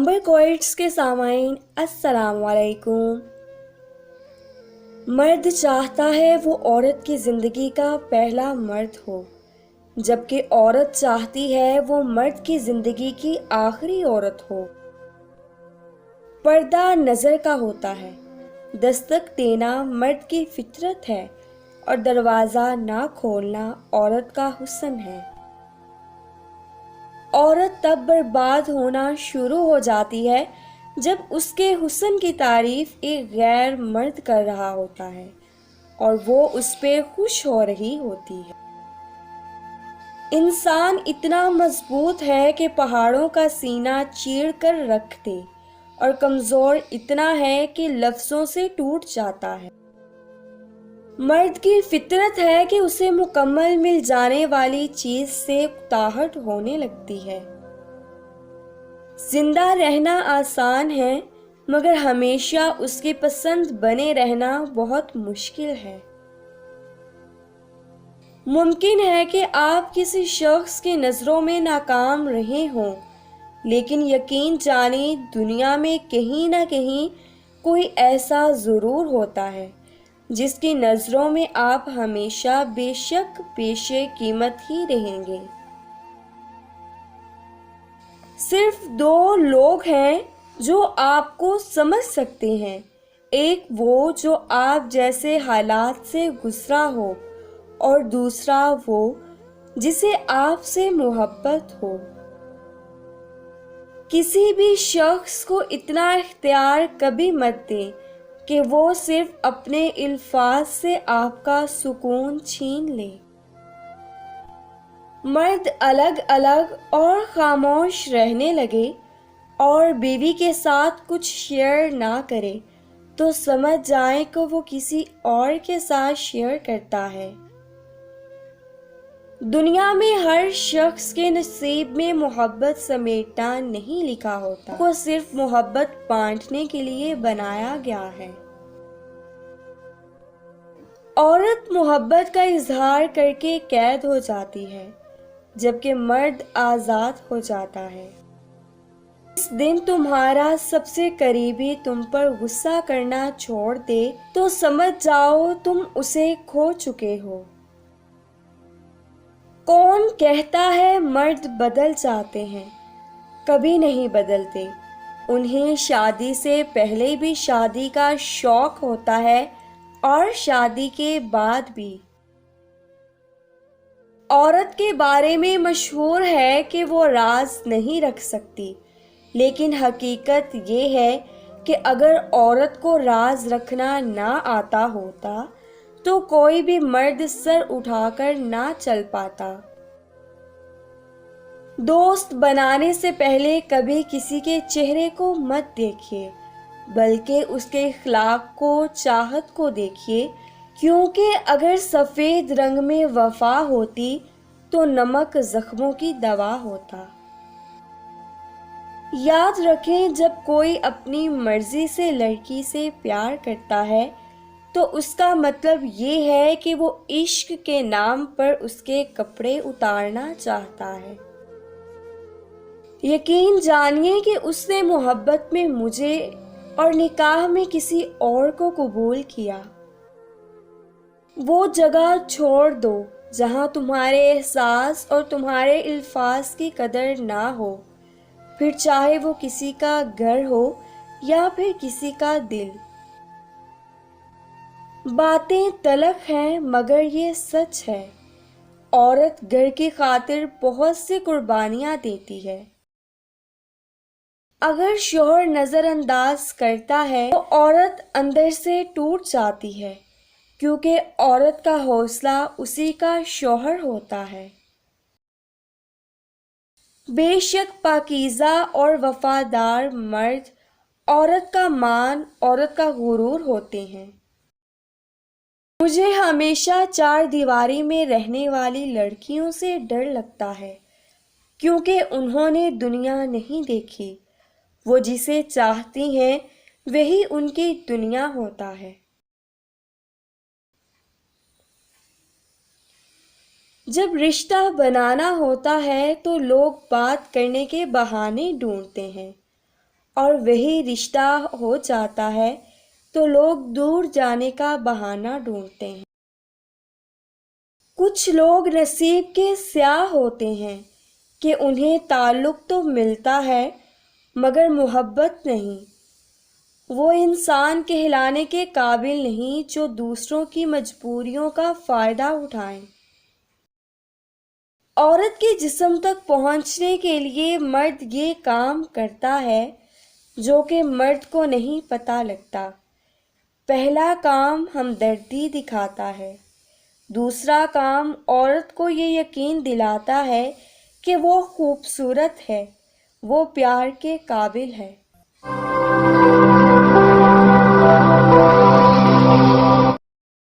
امبر کوئٹس کے سامعین السلام علیکم۔ مرد چاہتا ہے وہ عورت کی زندگی کا پہلا مرد ہو، جبکہ عورت چاہتی ہے وہ مرد کی زندگی کی آخری عورت ہو۔ پردہ نظر کا ہوتا ہے، دستک دینا مرد کی فطرت ہے اور دروازہ نہ کھولنا عورت کا حسن ہے۔ عورت تب برباد ہونا شروع ہو جاتی ہے جب اس کے حسن کی تعریف ایک غیر مرد کر رہا ہوتا ہے اور وہ اس پہ خوش ہو رہی ہوتی ہے۔ انسان اتنا مضبوط ہے کہ پہاڑوں کا سینہ چیر کر رکھ دے اور کمزور اتنا ہے کہ لفظوں سے ٹوٹ جاتا ہے۔ مرد کی فطرت ہے کہ اسے مکمل مل جانے والی چیز سے اکتاہٹ ہونے لگتی ہے۔ زندہ رہنا آسان ہے مگر ہمیشہ اس کی پسند بنے رہنا بہت مشکل ہے۔ ممکن ہے کہ آپ کسی شخص کی نظروں میں ناکام رہے ہوں، لیکن یقین جانیں دنیا میں کہیں نہ کہیں کوئی ایسا ضرور ہوتا ہے جس کی نظروں میں آپ ہمیشہ بے شک پیش قیمت ہی رہیں گے۔ صرف دو لوگ ہیں جو آپ کو سمجھ سکتے ہیں، ایک وہ جو آپ جیسے حالات سے گزرا ہو اور دوسرا وہ جسے آپ سے محبت ہو۔ کسی بھی شخص کو اتنا اختیار کبھی مت دیں کہ وہ صرف اپنے الفاظ سے آپ کا سکون چھین لے۔ مرد الگ الگ اور خاموش رہنے لگے اور بیوی کے ساتھ کچھ شیئر نہ کرے تو سمجھ جائیں کہ وہ کسی اور کے ساتھ شیئر کرتا ہے۔ دنیا میں ہر شخص کے نصیب میں محبت سمیٹنا نہیں لکھا ہوتا، وہ صرف محبت بانٹنے کے لیے بنایا گیا ہے۔ عورت محبت کا اظہار کر کے قید ہو جاتی ہے جبکہ مرد آزاد ہو جاتا ہے۔ اس دن تمہارا سب سے قریبی تم پر غصہ کرنا چھوڑ دے تو سمجھ جاؤ تم اسے کھو چکے ہو۔ کون کہتا ہے مرد بدل جاتے ہیں؟ کبھی نہیں بدلتے، انہیں شادی سے پہلے بھی شادی کا شوق ہوتا ہے اور شادی کے بعد بھی۔ عورت کے بارے میں مشہور ہے کہ وہ راز نہیں رکھ سکتی، لیکن حقیقت یہ ہے کہ اگر عورت کو راز رکھنا نہ آتا ہوتا تو کوئی بھی مرد سر اٹھا کر نہ چل پاتا۔ دوست بنانے سے پہلے کبھی کسی کے چہرے کو مت دیکھیے، بلکہ اس کے اخلاق کو، چاہت کو دیکھیے، کیونکہ اگر سفید رنگ میں وفا ہوتی تو نمک زخموں کی دوا ہوتا۔ یاد رکھیں جب کوئی اپنی مرضی سے لڑکی سے پیار کرتا ہے تو اس کا مطلب یہ ہے کہ وہ عشق کے نام پر اس کے کپڑے اتارنا چاہتا ہے۔ یقین جانیے کہ اس نے محبت میں مجھے اور نکاح میں کسی اور کو قبول کیا۔ وہ جگہ چھوڑ دو جہاں تمہارے احساس اور تمہارے الفاظ کی قدر نہ ہو، پھر چاہے وہ کسی کا گھر ہو یا پھر کسی کا دل۔ باتیں تلخ ہیں مگر یہ سچ ہے، عورت گھر کی خاطر بہت سی قربانیاں دیتی ہے۔ اگر شوہر نظر انداز کرتا ہے تو عورت اندر سے ٹوٹ جاتی ہے، کیونکہ عورت کا حوصلہ اسی کا شوہر ہوتا ہے۔ بے شک پاکیزہ اور وفادار مرد عورت کا مان، عورت کا غرور ہوتے ہیں۔ مجھے ہمیشہ چار دیواری میں رہنے والی لڑکیوں سے ڈر لگتا ہے، کیونکہ انہوں نے دنیا نہیں دیکھی، وہ جسے چاہتی ہیں وہی ان کی دنیا ہوتا ہے۔ جب رشتہ بنانا ہوتا ہے تو لوگ بات کرنے کے بہانے ڈھونڈتے ہیں اور وہی رشتہ ہو جاتا ہے تو لوگ دور جانے کا بہانہ ڈھونڈتے ہیں۔ کچھ لوگ نصیب کے سیاہ ہوتے ہیں کہ انہیں تعلق تو ملتا ہے مگر محبت نہیں۔ وہ انسان کہلانے کے قابل نہیں جو دوسروں کی مجبوریوں کا فائدہ اٹھائیں۔ عورت کے جسم تک پہنچنے کے لیے مرد یہ کام کرتا ہے جو کہ مرد کو نہیں پتہ لگتا۔ پہلا کام ہمدردی دکھاتا ہے، دوسرا کام عورت کو یہ یقین دلاتا ہے کہ وہ خوبصورت ہے، وہ پیار کے قابل ہے۔